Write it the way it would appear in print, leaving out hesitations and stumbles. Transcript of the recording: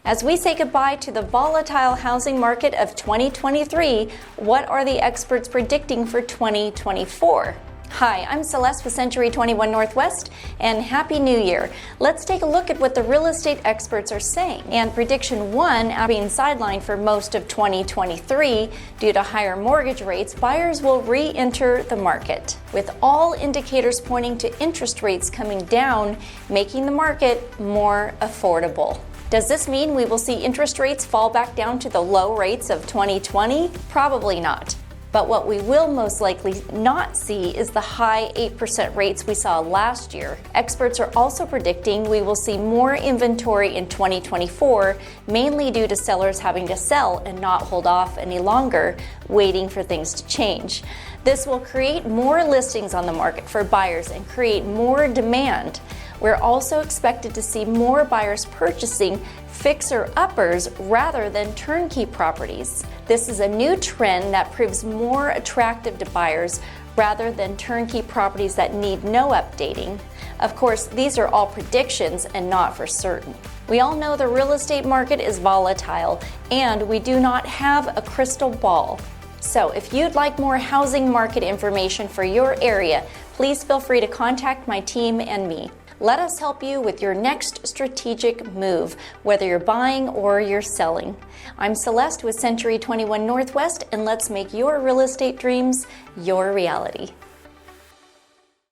As we say goodbye to the volatile housing market of 2023, what are the experts predicting for 2024? Hi, I'm Celeste with Century 21 Northwest, and Happy New Year. Let's take a look at what the real estate experts are saying. And prediction 1, after being sidelined for most of 2023 due to higher mortgage rates, buyers will re-enter the market, with all indicators pointing to interest rates coming down, making the market more affordable. Does this mean we will see interest rates fall back down to the low rates of 2020? Probably not. But what we will most likely not see is the high 8% rates we saw last year. Experts are also predicting we will see more inventory in 2024, mainly due to sellers having to sell and not hold off any longer, waiting for things to change. This will create more listings on the market for buyers and create more demand. We're also expected to see more buyers purchasing fixer-uppers rather than turnkey properties. This is a new trend that proves more attractive to buyers rather than turnkey properties that need no updating. Of course, these are all predictions and not for certain. We all know the real estate market is volatile, and we do not have a crystal ball. So if you'd like more housing market information for your area, please feel free to contact my team and me. Let us help you with your next strategic move, whether you're buying or you're selling. I'm Celeste with Century 21 Northwest, and let's make your real estate dreams your reality.